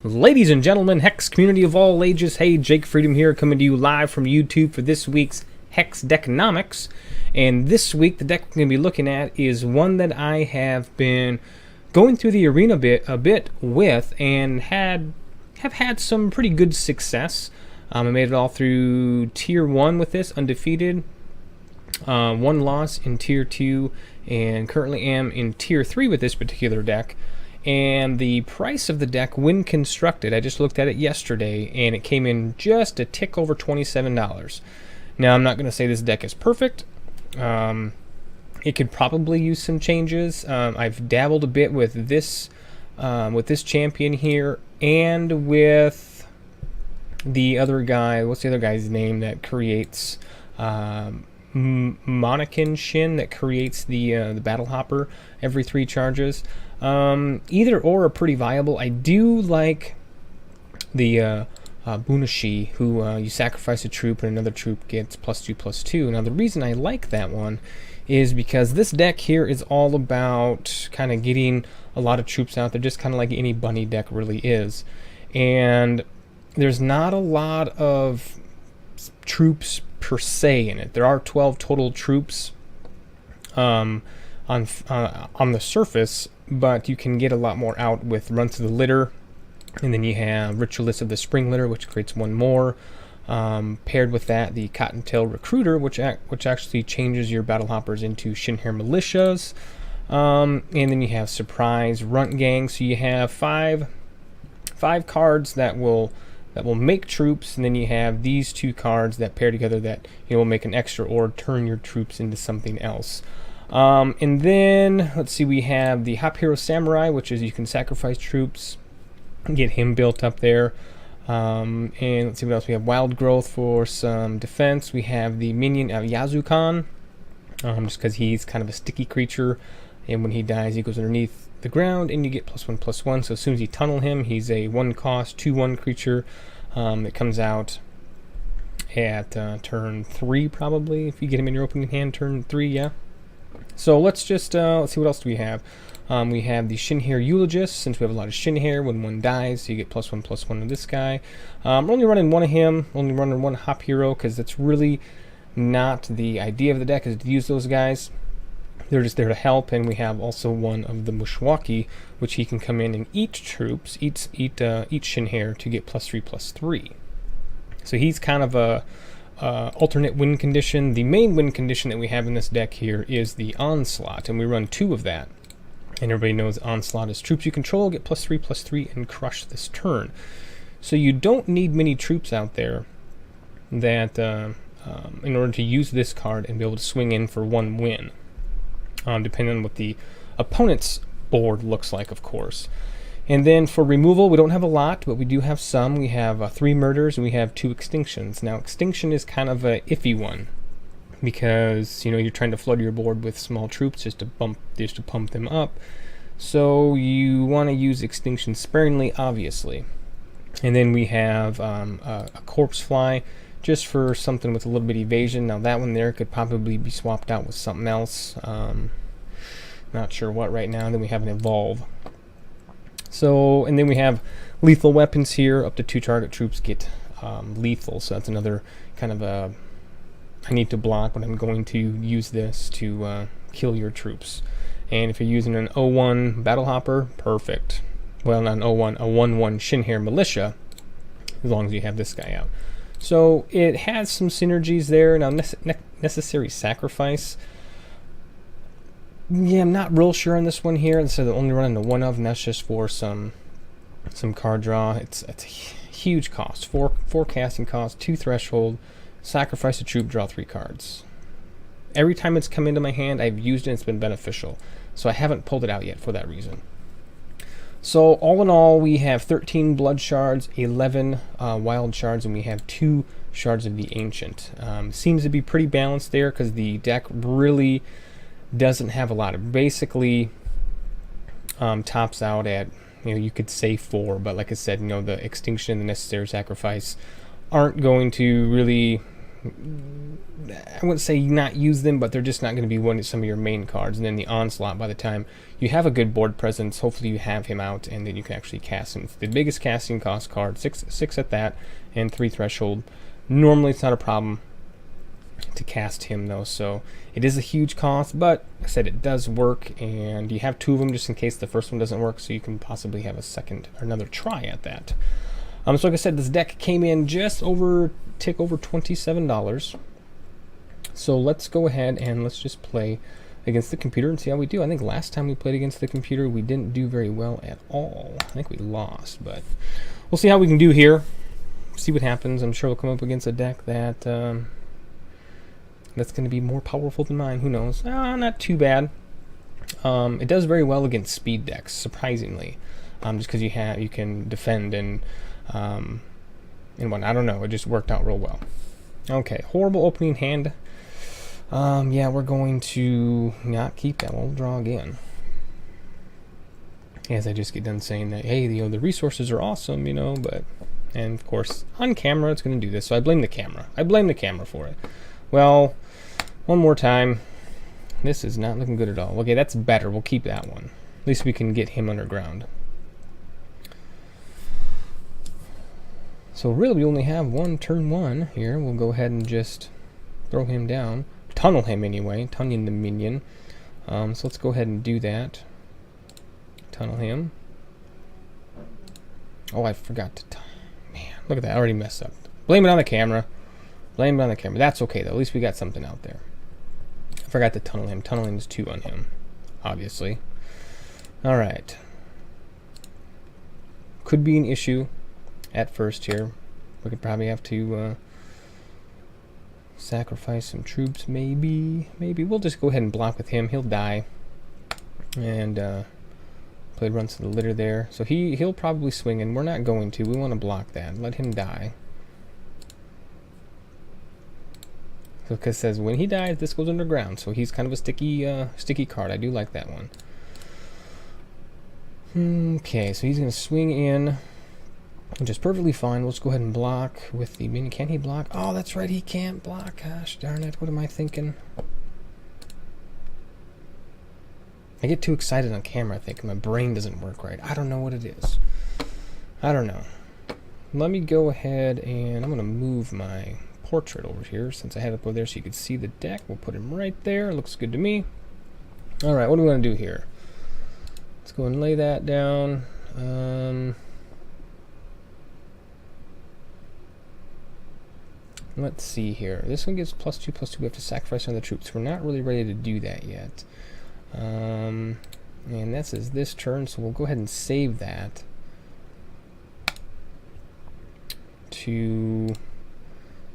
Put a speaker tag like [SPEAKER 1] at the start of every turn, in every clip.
[SPEAKER 1] Ladies and gentlemen, Hex community of all ages, hey, Jake Freedom here, coming to you live from YouTube for this week's HexDekanomics. And this week, the deck we're going to be looking at is one that I have been going through the arena a bit with, and have had some pretty good success. I made it all through Tier 1 with this, undefeated. One loss in Tier 2, and currently am in Tier 3 with this particular deck. And the price of the deck, when constructed, I just looked at it yesterday, and it came in just a tick over $27. Now, I'm not going to say this deck is perfect. It could probably use some changes. I've dabbled a bit with this champion here, and with the other guy. What's the other guy's name that creates Monacan Shin, that creates the Battle Hopper every 3 charges? Either or are pretty viable. I do like the Bunashi, who you sacrifice a troop and another troop gets +2/+2. Now the reason I like that one is because this deck here is all about kind of getting a lot of troops out there, just kind of like any bunny deck really is. And there's not a lot of troops per se in it. There are 12 total troops on the surface, but you can get a lot more out with Run to the Litter, and then you have Ritualist of the Spring Litter, which creates one more. Paired with that, the Cottontail Recruiter, which actually changes your Battle Hoppers into Shinhair Militias. And then you have Surprise Runt Gang, so you have five cards that will make troops, and then you have these 2 cards that pair together that will make an extra or turn your troops into something else. And then, let's see, we have the Hop Hero Samurai, which is you can sacrifice troops, get him built up there. And let's see what else. We have Wild Growth for some defense. We have the minion of Yazukan, just because he's kind of a sticky creature, and when he dies, he goes underneath the ground, and you get +1/+1. So as soon as you tunnel him, he's a 1-cost, 2/1 creature that comes out at turn 3, probably, if you get him in your opening hand, turn 3, yeah. So let's see, what else do we have? We have the Shinhair Eulogist, since we have a lot of Shinhair. When one dies, so you get +1/+1 to this guy. I'm only running one of him, only running one Hop Hero, because that's really not the idea of the deck, is to use those guys. They're just there to help. And we have also one of the Mushwaki, which he can come in and eat troops, eat Shinhair to get +3/+3. So he's kind of a alternate win condition. The main win condition that we have in this deck here is the Onslaught, and we run 2 of that. And everybody knows Onslaught is troops you control get +3/+3 and crush this turn. So you don't need many troops out there that in order to use this card and be able to swing in for 1 win, depending on what the opponent's board looks like, of course. And then for removal, we don't have a lot, but we do have some. We have 3 murders, and we have 2 extinctions. Now, extinction is kind of a iffy one, because you're trying to flood your board with small troops just to pump them up. So you want to use extinction sparingly, obviously. And then we have a Corpse Fly, just for something with a little bit of evasion. Now that one there could probably be swapped out with something else. Not sure what right now. And then we have an Evolve. So, and then we have lethal weapons here. Up to 2 target troops get lethal. So that's another kind of I need to block, but I'm going to use this to kill your troops. And if you're using an 0-1 Battle Hopper, perfect. Well, not an 0-1, a 1-1 Shinhair Militia, as long as you have this guy out. So it has some synergies there. Now, Necessary Sacrifice. Yeah, I'm not real sure on this one here. So they're only running the 1 of, and that's just for some card draw. It's a huge cost. 4 casting cost, 2 threshold, sacrifice a troop, draw 3 cards. Every time it's come into my hand, I've used it and it's been beneficial. So I haven't pulled it out yet for that reason. So all in all, we have 13 Blood Shards, 11 Wild Shards, and we have 2 Shards of the Ancient. Seems to be pretty balanced there, because the deck really doesn't have a lot. It basically tops out at, you could say 4, but like I said, the Extinction and the Necessary Sacrifice aren't going to really I wouldn't say not use them, but they're just not going to be some of your main cards. And then the Onslaught, by the time you have a good board presence, hopefully you have him out, and then you can actually cast him. It's the biggest casting cost card, six at that, and 3 threshold. Normally it's not a problem to cast him though, so it is a huge cost, but like I said, it does work, and you have 2 of them just in case the first one doesn't work, so you can possibly have a second or another try at that. So like I said, this deck came in just tick over $27. So let's go ahead and let's just play against the computer and see how we do. I think last time we played against the computer, we didn't do very well at all. I think we lost, but we'll see how we can do here. See what happens. I'm sure we'll come up against a deck that that's going to be more powerful than mine. Who knows? Not too bad. It does very well against speed decks, surprisingly, just because you can defend and what, I don't know, it just worked out real well. Okay, horrible opening hand. Yeah, we're going to not keep that. We'll draw again. As I just get done saying that, hey, the resources are awesome, but, and of course, on camera it's going to do this, so I blame the camera. I blame the camera for it. Well, one more time. This is not looking good at all. Okay, that's better. We'll keep that one. At least we can get him underground. So really, we only have turn one here. We'll go ahead and just throw him down. Tunnel him anyway. Tunnel the minion. So let's go ahead and do that. Tunnel him. Oh, I forgot to... Man, look at that. I already messed up. Blame it on the camera. Blame it on the camera. That's okay, though. At least we got something out there. I forgot to tunnel him. Tunneling is 2 on him, obviously. Alright. Could be an issue at first here. We could probably have to sacrifice some troops, maybe. We'll just go ahead and block with him. He'll die. And play runs to the litter there. So he'll probably swing, and we're not going to. We want to block that. Let him die. So it says when he dies, this goes underground. So he's kind of a sticky card. I do like that one. Okay, so he's going to swing in, which is perfectly fine. Let's go ahead and block with the minion. Can he block? Oh, that's right, he can't block. Gosh darn it, what am I thinking? I get too excited on camera, I think. My brain doesn't work right. I don't know what it is. I don't know. Let me go ahead and I'm going to move my portrait over here since I had it up over there so you could see the deck. We'll put him right there. Looks good to me. Alright, what do we want to do here? Let's go and lay that down. Let's see here. This one gives +2/+2. We have to sacrifice one of the troops. We're not really ready to do that yet. And that says this turn, so we'll go ahead and save that to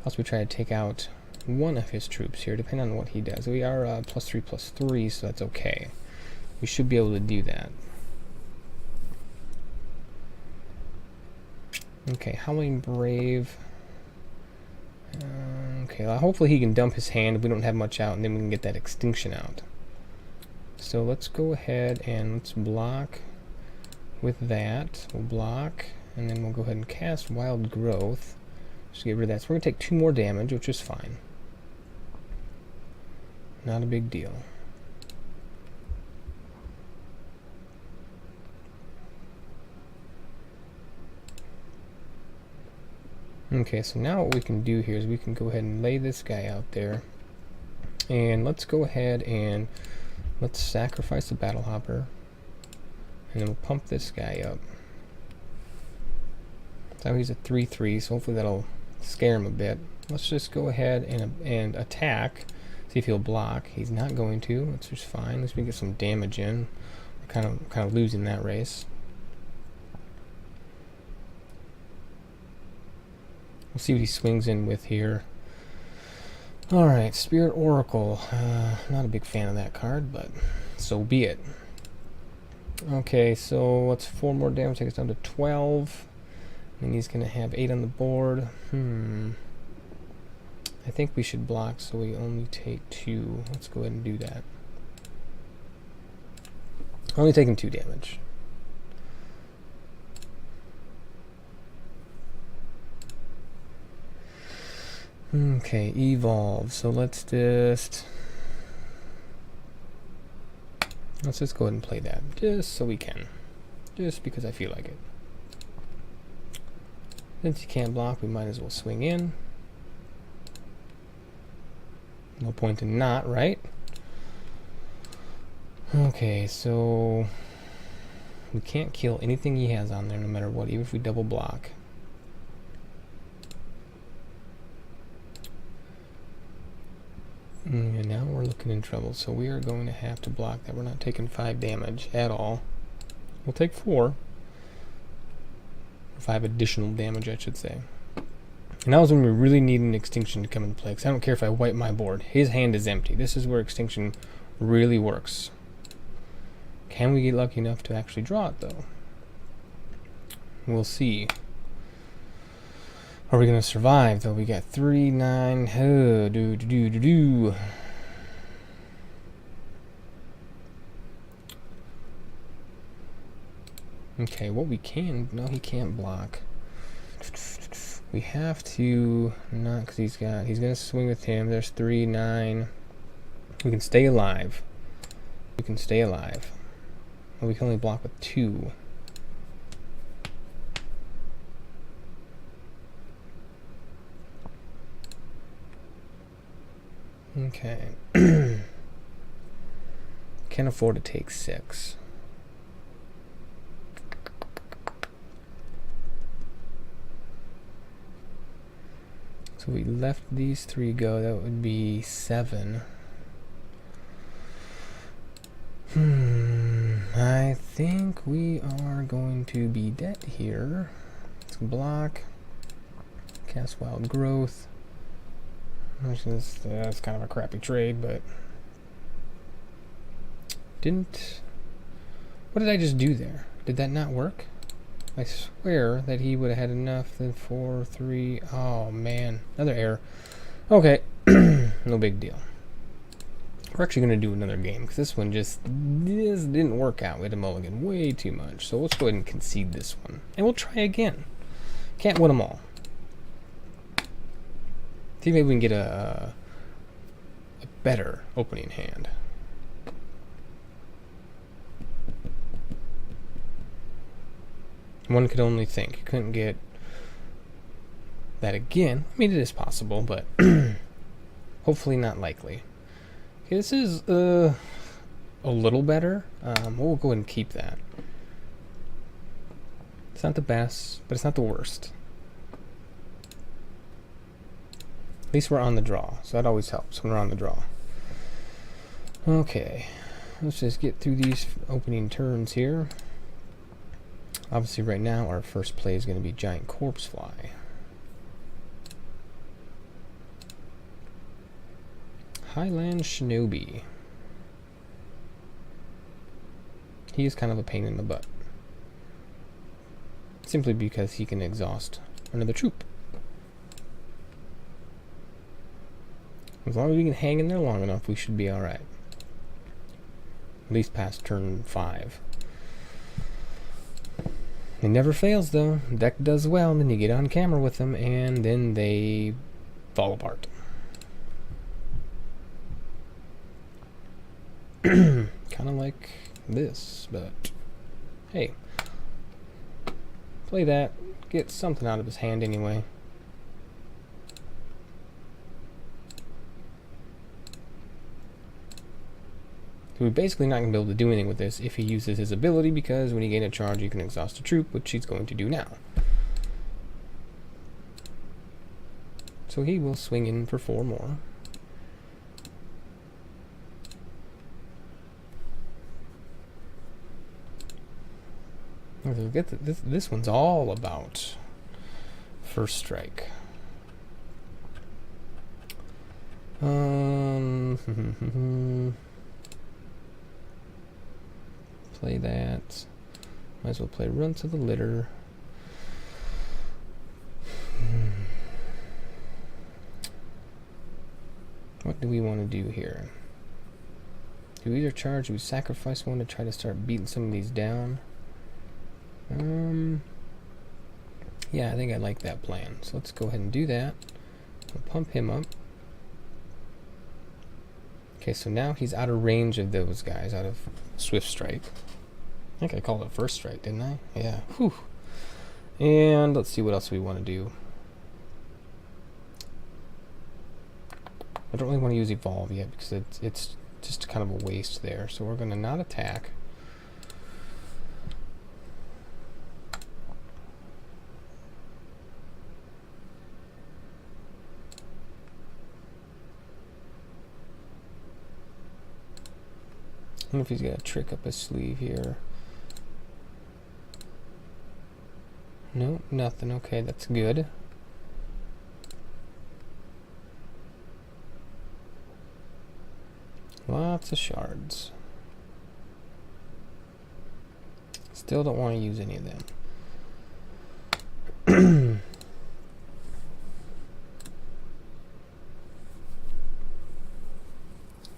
[SPEAKER 1] possibly try to take out one of his troops here, depending on what he does. We are +3/+3, so that's okay. We should be able to do that. Okay, Howling Brave. Okay, well, hopefully he can dump his hand if we don't have much out, and then we can get that extinction out. So let's go ahead and let's block with that. We'll block, and then we'll go ahead and cast Wild Growth. Just get rid of that. So we're going to take 2 more damage, which is fine. Not a big deal. Okay, so now what we can do here is we can go ahead and lay this guy out there. And let's go ahead and let's sacrifice the Battle Hopper. And then we'll pump this guy up. So he's a 3/3, so hopefully that'll scare him a bit. Let's just go ahead and attack. See if he'll block. He's not going to. That's just fine. Let's get some damage in. We're kind of losing that race. We'll see what he swings in with here. Alright, Spirit Oracle. Not a big fan of that card, but so be it. Okay, so what's 4 more damage? Take us down to 12. And he's going to have 8 on the board. I think we should block so we only take 2. Let's go ahead and do that. Only taking 2 damage. Okay, evolve. So let's just go ahead and play that, just so we can. Just because I feel like it. Since you can't block, we might as well swing in. No point in not, right? Okay, so we can't kill anything he has on there no matter what, even if we double block. And now we're looking in trouble, so we are going to have to block that. We're not taking 5 damage at all. We'll take 4. 5 additional damage, I should say. And that was when we really need an extinction to come into play, because I don't care if I wipe my board. His hand is empty. This is where extinction really works. Can we get lucky enough to actually draw it, though? We'll see. Are we going to survive, though? We got 3, 9, Okay, what we can... No, he can't block. We have to... Not because he's got... He's going to swing with him. There's 3, 9. We can stay alive. We can stay alive. Well, we can only block with 2. Okay. Can't afford to take 6. So we left these 3 go, that would be 7. I think we are going to be dead here. Let's block. Cast Wild Growth. That's kind of a crappy trade, but... What did I just do there? Did that not work? I swear that he would have had enough. Then 4, 3... Oh, man. Another error. Okay. No big deal. We're actually going to do another game, because this one just didn't work out. We had to mulligan way too much. So let's go ahead and concede this one. And we'll try again. Can't win them all. See, maybe we can get a better opening hand. One could only think. You couldn't get that again. I mean, it is possible, but hopefully not likely. Okay, this is a little better. We'll go ahead and keep that. It's not the best, but it's not the worst. At least we're on the draw, so that always helps when we're on the draw. Okay, let's just get through these opening turns here. Obviously, right now, our first play is going to be Giant Corpse Fly. Highland Shinobi. He is kind of a pain in the butt. Simply because he can exhaust another troop. As long as we can hang in there long enough, we should be alright. At least past turn 5. It never fails, though. The deck does well, and then you get on camera with them, and then they fall apart. Kind of like this, but hey. Play that. Get something out of his hand anyway. So we're basically not going to be able to do anything with this if he uses his ability, because when you gain a charge, you can exhaust a troop, which he's going to do now. So he will swing in for 4 more. This one's all about first strike. Play that. Might as well play Run to the Litter. What do we want to do here? Do we either charge, do we sacrifice one to try to start beating some of these down? Yeah, I think I like that plan. So let's go ahead and do that. I'll pump him up. Okay, so now he's out of range of those guys, out of Swift Strike. I think I called it First Strike, didn't I? Yeah. Whew. And let's see what else we want to do. I don't really want to use Evolve yet because it's just kind of a waste there. So we're going to not attack. I don't know if he's got a trick up his sleeve here. No, nothing. Okay, that's good. Lots of shards. Still don't want to use any of them.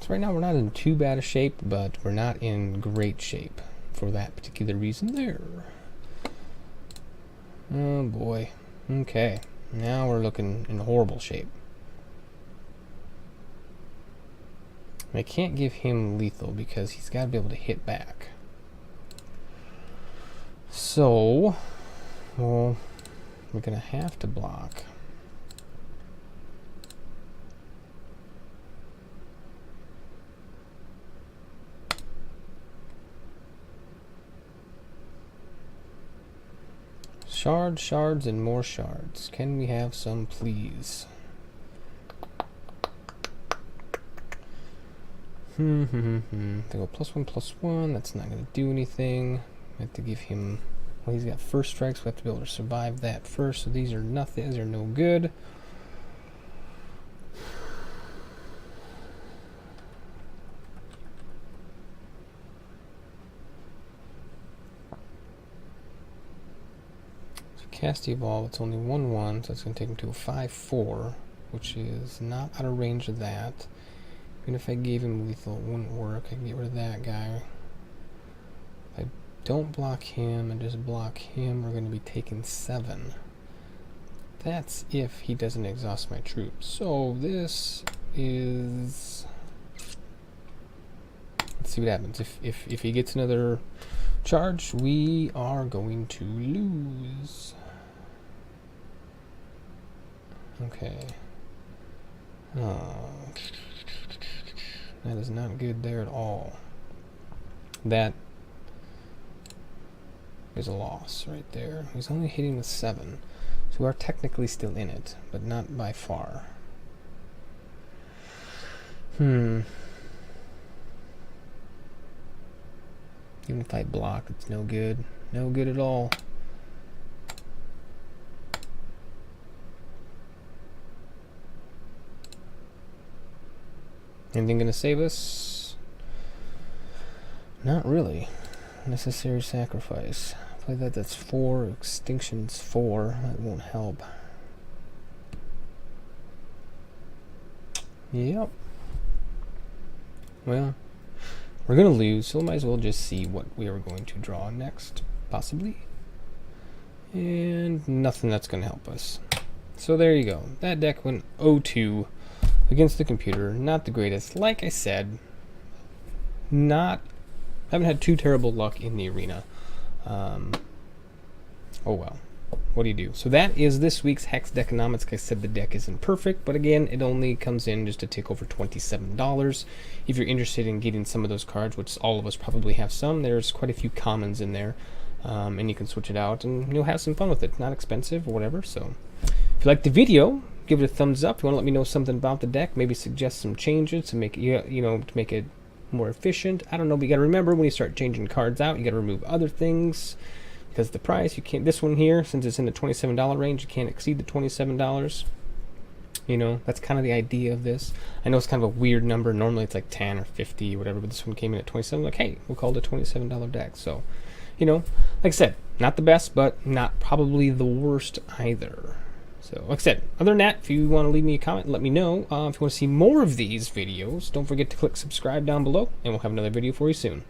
[SPEAKER 1] So right now we're not in too bad a shape, but we're not in great shape for that particular reason there. Oh boy. Okay. Now we're looking in horrible shape. I can't give him lethal because he's got to be able to hit back. So, well, we're going to have to block. Shards, shards, and more shards. Can we have some, please? They go +1/+1. That's not going to do anything. We have to give him. Well, he's got first strikes. We have to be able to survive that first. So these are nothing. These are no good. Cast Evolve, it's only 1/1, so it's going to take him to a 5/4, which is not out of range of that. Even if I gave him lethal, it wouldn't work. I can get rid of that guy. If I don't block him and just block him, we're going to be taking 7. That's if he doesn't exhaust my troops. So this is... Let's see what happens. If he gets another charge, we are going to lose. Okay. Oh, that is not good there at all. That is a loss right there. He's only hitting with 7. So we are technically still in it, but not by far. Even if I block, it's no good. No good at all. Anything gonna save us? Not really. Necessary sacrifice. Play that, that's 4. Extinction's 4. That won't help. Yep. Well, we're gonna lose, so might as well just see what we are going to draw next, possibly. And nothing that's gonna help us. So there you go. That deck went 0-2 against the computer. Not the greatest. Like I said, haven't had too terrible luck in the arena. Oh well. What do you do? So that is this week's HexDekanomics. Like I said, the deck isn't perfect, but again, it only comes in just a tick over $27. If you're interested in getting some of those cards, which all of us probably have some, there's quite a few commons in there, and you can switch it out, and you'll have some fun with it. Not expensive or whatever. So if you liked the video, give it a thumbs up. If you want to let me know something about the deck, maybe suggest some changes to make it, to make it more efficient. I don't know, but you got to remember when you start changing cards out, you got to remove other things. Because the price, you can't, this one here, since it's in the $27 range, you can't exceed the $27. That's kind of the idea of this. I know it's kind of a weird number. Normally it's like 10 or 50 or whatever, but this one came in at 27. Like, hey, we'll call it a $27 deck. So, like I said, not the best, but not probably the worst either. So, like I said, other than that, if you want to leave me a comment, let me know. If you want to see more of these videos, don't forget to click subscribe down below, and we'll have another video for you soon.